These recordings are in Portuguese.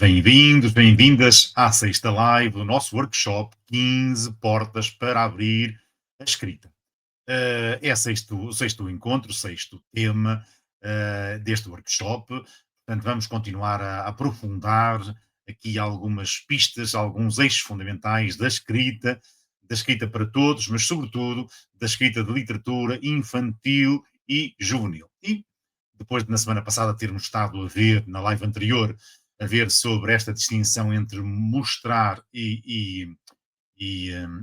Bem-vindos, bem-vindas à sexta live do nosso workshop 15 portas para abrir a escrita. É o sexto encontro, o sexto tema deste workshop. Portanto, vamos continuar a aprofundar aqui algumas pistas, alguns eixos fundamentais da escrita para todos, mas sobretudo da escrita de literatura infantil e juvenil. E depois de na semana passada termos estado a ver, na live anterior, a ver sobre esta distinção entre mostrar e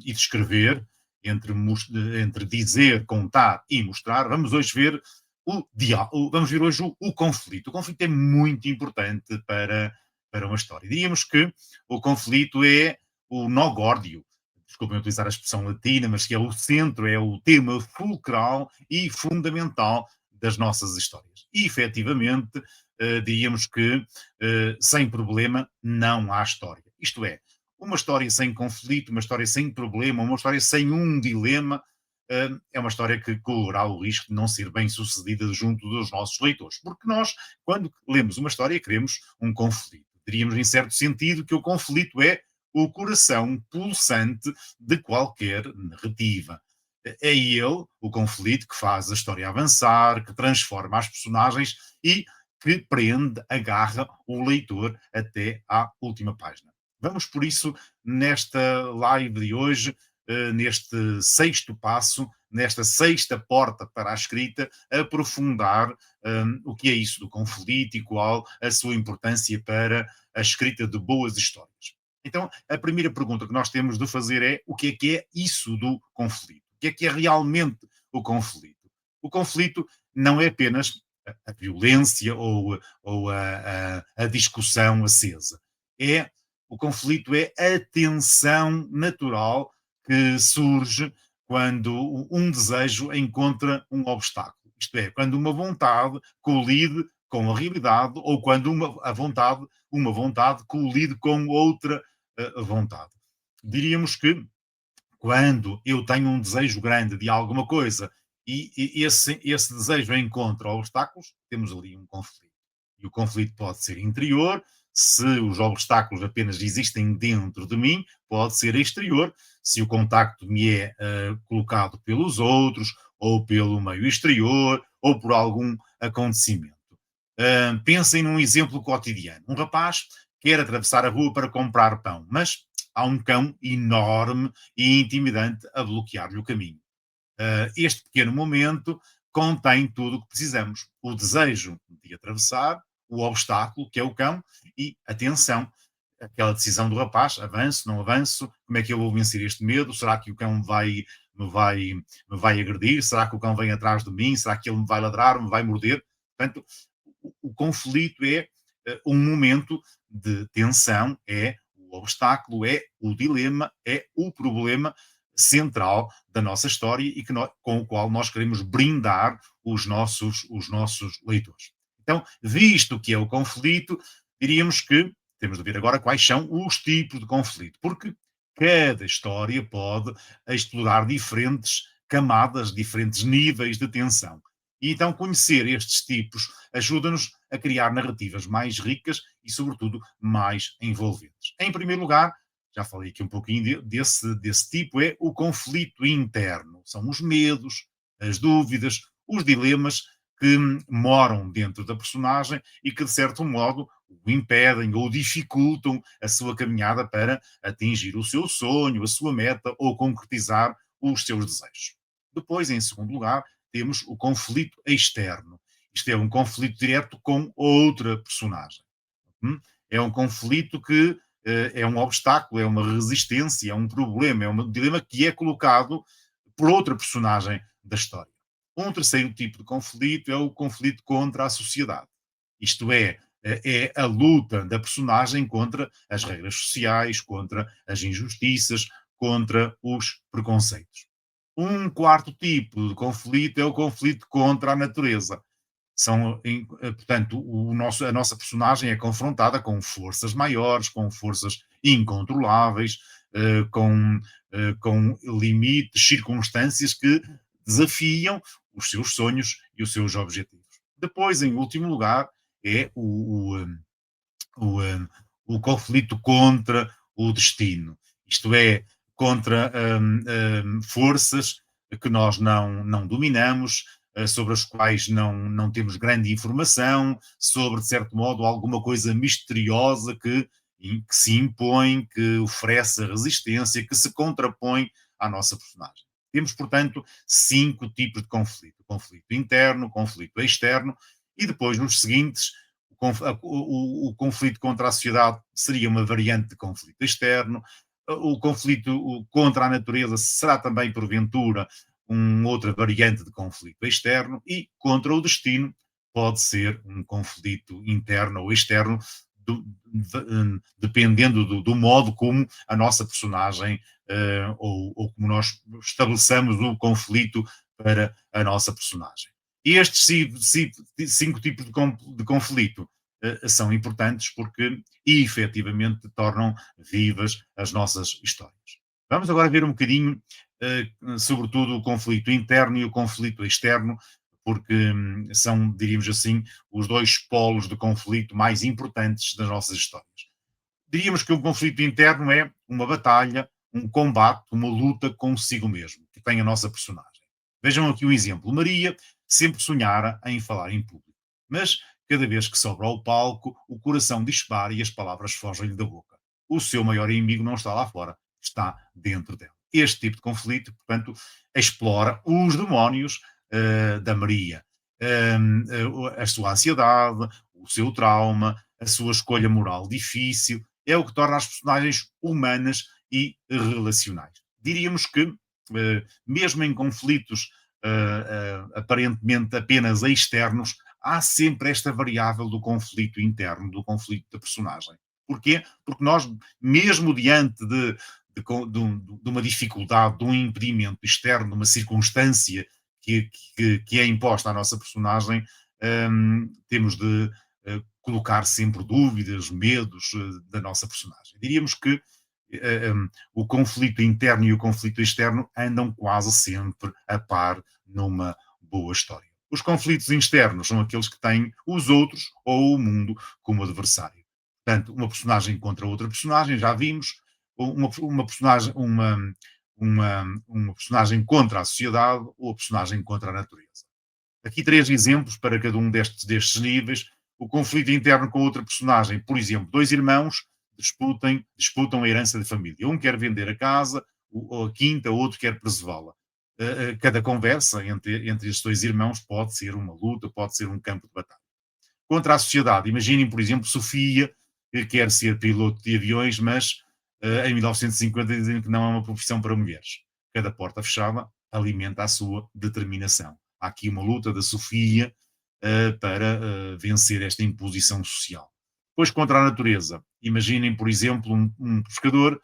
descrever, entre dizer, contar e mostrar, vamos hoje ver vamos ver hoje o conflito. O conflito é muito importante para uma história. Diríamos que o conflito é o nó górdio, desculpem utilizar a expressão latina, mas que é o centro, é o tema fulcral e fundamental das nossas histórias. E, efetivamente, diríamos que sem problema não há história. Isto é, uma história sem conflito, uma história sem problema, uma história sem um dilema, é uma história que correrá o risco de não ser bem sucedida junto dos nossos leitores. Porque nós, quando lemos uma história, queremos um conflito. Diríamos, em certo sentido, que o conflito é o coração pulsante de qualquer narrativa. É ele, o conflito, que faz a história avançar, que transforma as personagens e que prende, agarra o leitor até à última página. Vamos, por isso, nesta live de hoje, neste sexto passo, nesta sexta porta para a escrita, aprofundar o que é isso do conflito e qual a sua importância para a escrita de boas histórias. Então, a primeira pergunta que nós temos de fazer é o que é isso do conflito? O que é realmente o conflito? O conflito não é apenas a violência ou a discussão acesa. O conflito é a tensão natural que surge quando um desejo encontra um obstáculo. Isto é, quando uma vontade colide com a realidade ou quando uma vontade colide com outra vontade. Diríamos que quando eu tenho um desejo grande de alguma coisa e esse desejo encontra obstáculos, temos ali um conflito. E o conflito pode ser interior, se os obstáculos apenas existem dentro de mim, pode ser exterior, se o contacto me é colocado pelos outros, ou pelo meio exterior, ou por algum acontecimento. Pensem num exemplo cotidiano. Um rapaz quer atravessar a rua para comprar pão, mas há um cão enorme e intimidante a bloquear-lhe o caminho. Este pequeno momento contém tudo o que precisamos: o desejo de atravessar, o obstáculo, que é o cão, e atenção, aquela decisão do rapaz: avanço, não avanço, como é que eu vou vencer este medo? Será que o cão me vai agredir? Será que o cão vem atrás de mim? Será que ele me vai ladrar, me vai morder? Portanto, o conflito é um momento de tensão, é o obstáculo, é o dilema, é o problema central da nossa história e com o qual nós queremos brindar os nossos leitores. Então, visto que é o conflito, diríamos que temos de ver agora quais são os tipos de conflito, porque cada história pode explorar diferentes camadas, diferentes níveis de tensão. E então conhecer estes tipos ajuda-nos a criar narrativas mais ricas e, sobretudo, mais envolventes. Em primeiro lugar, já falei aqui um pouquinho desse tipo, é o conflito interno. São os medos, as dúvidas, os dilemas que moram dentro da personagem e que, de certo modo, o impedem ou dificultam a sua caminhada para atingir o seu sonho, a sua meta ou concretizar os seus desejos. Depois, em segundo lugar, temos o conflito externo. Isto é um conflito direto com outra personagem. É um conflito que é um obstáculo, é uma resistência, é um problema, é um dilema que é colocado por outra personagem da história. Um terceiro tipo de conflito é o conflito contra a sociedade. Isto é a luta da personagem contra as regras sociais, contra as injustiças, contra os preconceitos. Um quarto tipo de conflito é o conflito contra a natureza. Portanto, a nossa personagem é confrontada com forças maiores, com forças incontroláveis, com limites, circunstâncias que desafiam os seus sonhos e os seus objetivos. Depois, em último lugar, é o, um, o conflito contra o destino, isto é, contra forças que nós não dominamos, sobre as quais não temos grande informação, sobre, de certo modo, alguma coisa misteriosa que se impõe, que oferece resistência, que se contrapõe à nossa personagem. Temos, portanto, 5 tipos de conflito: o conflito interno, o conflito externo, e depois, nos seguintes, o conflito contra a sociedade seria uma variante de conflito externo, o conflito contra a natureza será também, porventura, uma outra variante de conflito externo, e contra o destino pode ser um conflito interno ou externo, dependendo do modo como a nossa personagem ou como nós estabeleçamos o conflito para a nossa personagem. E estes 5 tipos de conflito são importantes porque efetivamente tornam vivas as nossas histórias. Vamos agora ver um bocadinho, sobretudo, o conflito interno e o conflito externo, porque são, diríamos assim, os dois polos de conflito mais importantes das nossas histórias. Diríamos que um conflito interno é uma batalha, um combate, uma luta consigo mesmo, que tem a nossa personagem. Vejam aqui um exemplo. Maria sempre sonhara em falar em público, mas cada vez que sobe ao palco, o coração dispara e as palavras fogem-lhe da boca. O seu maior inimigo não está lá fora, está dentro dela. Este tipo de conflito, portanto, explora os demónios da Maria, a sua ansiedade, o seu trauma, a sua escolha moral difícil, é o que torna as personagens humanas e relacionais. Diríamos que, mesmo em conflitos aparentemente apenas externos, há sempre esta variável do conflito interno, do conflito da personagem. Porquê? Porque nós, mesmo diante de uma dificuldade, de um impedimento externo, de uma circunstância que é imposta à nossa personagem, temos de colocar sempre dúvidas, medos da nossa personagem. Diríamos que o conflito interno e o conflito externo andam quase sempre a par numa boa história. Os conflitos externos são aqueles que têm os outros ou o mundo como adversário. Portanto, uma personagem contra outra personagem, já vimos, uma personagem, uma personagem contra a sociedade ou a personagem contra a natureza. Aqui 3 exemplos para cada um destes níveis. O conflito interno com outra personagem, por exemplo, 2 irmãos disputam a herança da família. Um quer vender a casa ou a quinta, o outro quer preservá-la. Cada conversa entre estes 2 irmãos pode ser uma luta, pode ser um campo de batalha. Contra a sociedade, imaginem, por exemplo, Sofia, que quer ser piloto de aviões, mas em 1950 dizem que não é uma profissão para mulheres. Cada porta fechada alimenta a sua determinação. Há aqui uma luta da Sofia para vencer esta imposição social. Depois, contra a natureza, imaginem, por exemplo, um pescador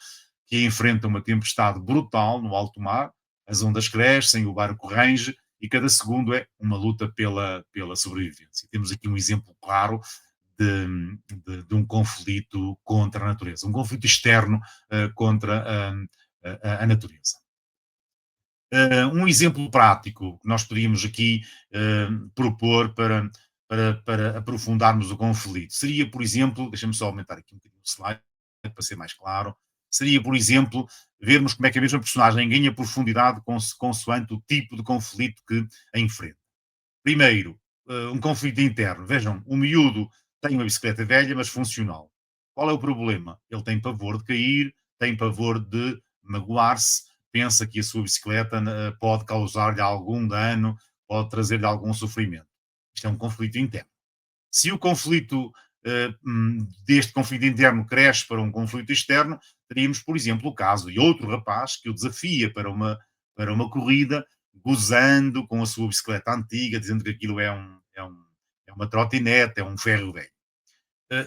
que enfrenta uma tempestade brutal no alto mar, as ondas crescem, o barco range e cada segundo é uma luta pela sobrevivência. Temos aqui um exemplo claro de um conflito contra a natureza, um conflito externo contra a natureza. Um exemplo prático que nós podíamos aqui propor para aprofundarmos o conflito seria, por exemplo, deixa-me só aumentar aqui um bocadinho o slide para ser mais claro, seria, por exemplo, vermos como é que a mesma personagem ganha profundidade consoante o tipo de conflito que a enfrenta. Primeiro, um conflito interno. Vejam, o miúdo tem uma bicicleta velha, mas funcional. Qual é o problema? Ele tem pavor de cair, tem pavor de magoar-se, pensa que a sua bicicleta pode causar-lhe algum dano, pode trazer-lhe algum sofrimento. Isto é um conflito interno. Se o conflito deste conflito interno cresce para um conflito externo, teríamos, por exemplo, o caso de outro rapaz que o desafia para uma corrida, gozando com a sua bicicleta antiga, dizendo que aquilo é uma trotinete, é um ferro velho.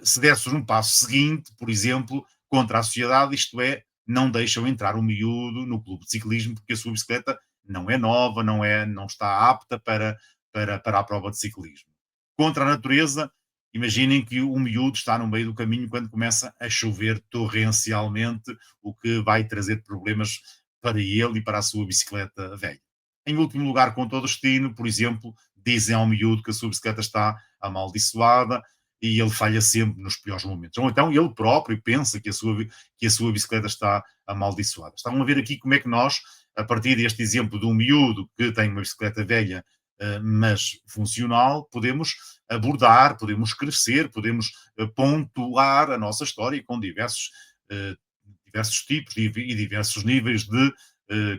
Se desses um passo seguinte, por exemplo, contra a sociedade, isto é, não deixam entrar o miúdo no clube de ciclismo porque a sua bicicleta não é nova, não está apta para a prova de ciclismo. Contra a natureza, imaginem que o miúdo está no meio do caminho quando começa a chover torrencialmente, o que vai trazer problemas para ele e para a sua bicicleta velha. Em último lugar, contra o destino, por exemplo, dizem ao miúdo que a sua bicicleta está amaldiçoada, e ele falha sempre nos piores momentos. Ou então ele próprio pensa que a sua bicicleta está amaldiçoada. Estão a ver aqui como é que nós, a partir deste exemplo de um miúdo que tem uma bicicleta velha, mas funcional, podemos abordar, podemos crescer, podemos pontuar a nossa história com eh, diversos tipos e diversos níveis de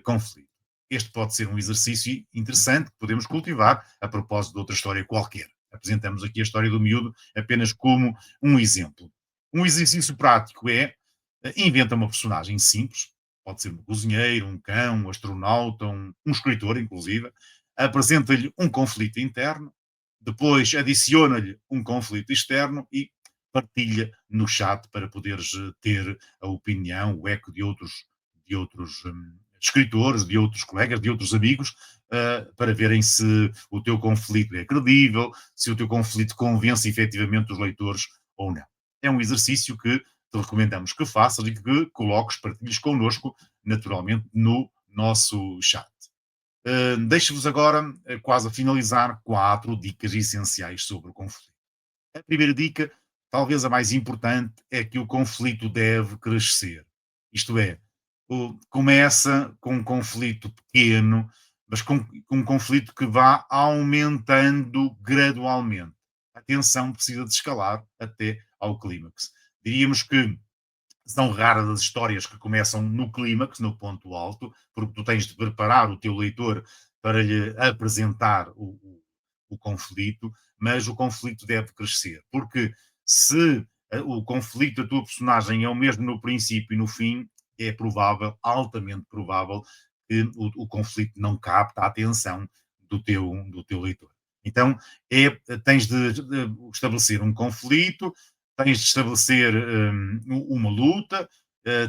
conflito. Este pode ser um exercício interessante que podemos cultivar a propósito de outra história qualquer. Apresentamos aqui a história do miúdo apenas como um exemplo. Um exercício prático é inventa uma personagem simples, pode ser um cozinheiro, um cão, um astronauta, um escritor, inclusive, apresenta-lhe um conflito interno, depois adiciona-lhe um conflito externo e partilha no chat para poderes ter a opinião, o eco de outros escritores, de outros colegas, de outros amigos, para verem se o teu conflito é credível, se o teu conflito convence efetivamente os leitores ou não. É um exercício que te recomendamos que faças e que coloques, partilhes connosco, naturalmente, no nosso chat. Deixo-vos agora, quase a finalizar, 4 dicas essenciais sobre o conflito. A primeira dica, talvez a mais importante, é que o conflito deve crescer. Isto é, começa com um conflito pequeno, mas com um conflito que vá aumentando gradualmente. A tensão precisa de escalar até ao clímax. Diríamos que são raras as histórias que começam no clímax, no ponto alto, porque tu tens de preparar o teu leitor para lhe apresentar o conflito, mas o conflito deve crescer, porque se o conflito da tua personagem é o mesmo no princípio e no fim, é provável, altamente provável, que o conflito não capta a atenção do teu leitor. Então, tens de estabelecer um conflito, tens de estabelecer uma luta,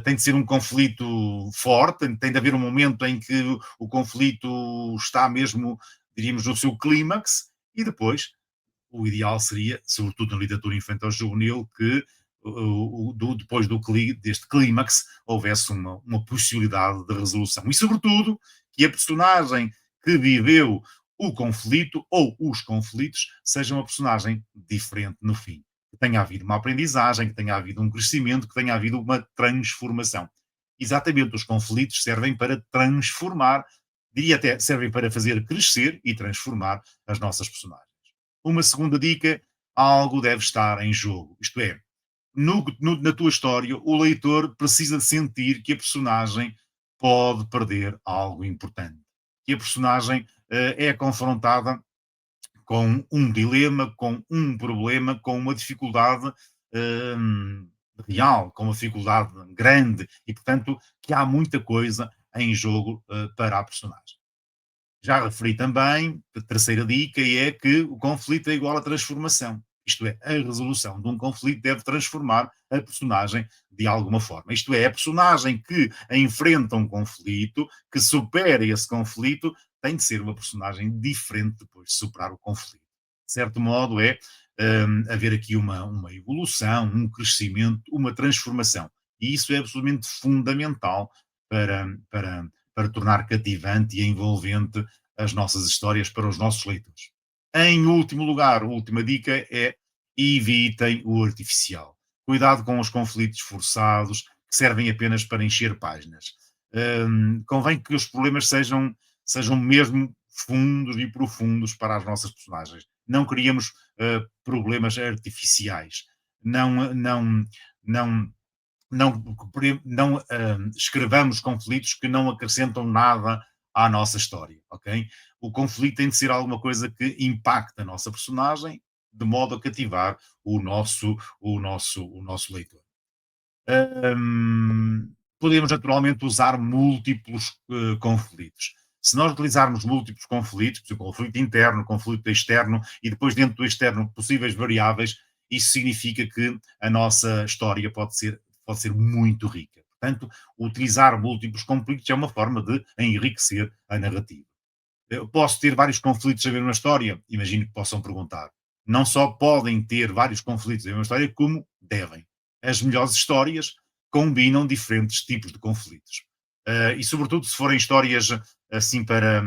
tem de ser um conflito forte, tem de haver um momento em que o conflito está mesmo, diríamos, no seu clímax, e depois o ideal seria, sobretudo na literatura infantil juvenil, que depois deste clímax houvesse uma possibilidade de resolução. E, sobretudo, que a personagem que viveu o conflito ou os conflitos seja uma personagem diferente no fim. Que tenha havido uma aprendizagem, que tenha havido um crescimento, que tenha havido uma transformação. Exatamente, os conflitos servem para transformar, diria até, servem para fazer crescer e transformar as nossas personagens. Uma segunda dica: algo deve estar em jogo. Isto é, na tua história, o leitor precisa de sentir que a personagem pode perder algo importante. Que a personagem é confrontada com um dilema, com um problema, com uma dificuldade hum, real, com uma dificuldade grande e, portanto, que há muita coisa em jogo para a personagem. Já referi também, a terceira dica é que o conflito é igual à transformação. Isto é, a resolução de um conflito deve transformar a personagem de alguma forma. Isto é, a personagem que enfrenta um conflito, que supera esse conflito, tem de ser uma personagem diferente depois de superar o conflito. De certo modo, é haver aqui uma evolução, um crescimento, uma transformação. E isso é absolutamente fundamental para tornar cativante e envolvente as nossas histórias para os nossos leitores. Em último lugar, a última dica é: evitem o artificial. Cuidado com os conflitos forçados que servem apenas para encher páginas. Convém que os problemas sejam mesmo fundos e profundos para as nossas personagens. Não criamos problemas artificiais. Não, não, não não, não escrevamos conflitos que não acrescentam nada à nossa história, ok? O conflito tem de ser alguma coisa que impacte a nossa personagem de modo a cativar o nosso leitor. Podemos naturalmente usar múltiplos conflitos. Se nós utilizarmos múltiplos conflitos, por exemplo, conflito interno, conflito externo e depois dentro do externo possíveis variáveis, isso significa que a nossa história pode ser muito rica. Portanto, utilizar múltiplos conflitos é uma forma de enriquecer a narrativa. Eu posso ter vários conflitos a ver uma história? Imagino que possam perguntar. Não só podem ter vários conflitos a ver uma história, como devem. As melhores histórias combinam diferentes tipos de conflitos. E, sobretudo, se forem histórias assim para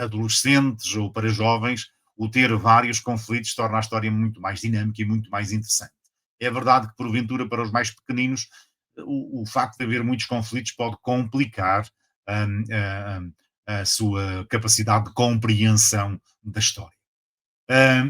adolescentes ou para jovens, o ter vários conflitos torna a história muito mais dinâmica e muito mais interessante. É verdade que, porventura, para os mais pequeninos, o facto de haver muitos conflitos pode complicar hum, a sua capacidade de compreensão da história.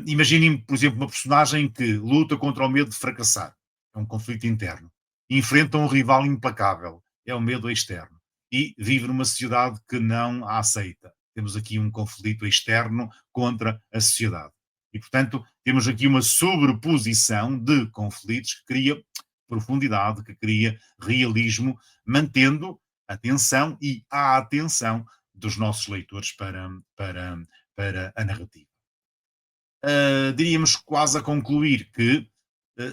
Imaginem, por exemplo, uma personagem que luta contra o medo de fracassar, é um conflito interno. Enfrenta um rival implacável, é o medo externo. E vive numa sociedade que não a aceita. Temos aqui um conflito externo contra a sociedade. E, portanto, temos aqui uma sobreposição de conflitos que cria profundidade, que cria realismo, mantendo a atenção e a atenção dos nossos leitores para a narrativa. Diríamos quase a concluir que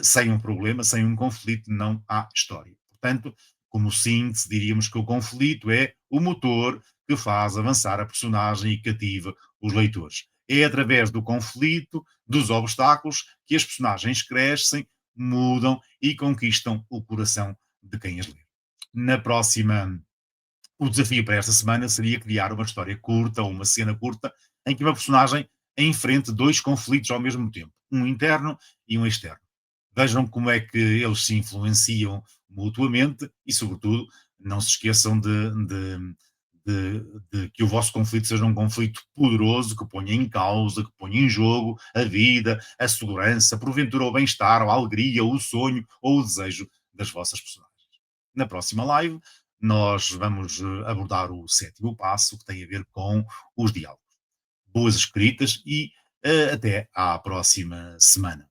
sem um problema, sem um conflito, não há história. Portanto, como síntese, diríamos que o conflito é o motor que faz avançar a personagem e cativa os leitores. É através do conflito, dos obstáculos, que as personagens crescem, mudam e conquistam o coração de quem as lê. Na próxima, o desafio para esta semana seria criar uma história curta ou uma cena curta em que uma personagem enfrente dois conflitos ao mesmo tempo, um interno e um externo. Vejam como é que eles se influenciam mutuamente e, sobretudo, não se esqueçam de que o vosso conflito seja um conflito poderoso, que ponha em causa, que ponha em jogo a vida, a segurança, porventura o bem-estar, a alegria, o sonho ou o desejo das vossas personagens. Na próxima live, nós vamos abordar o sétimo passo, que tem a ver com os diálogos. Boas escritas e até à próxima semana.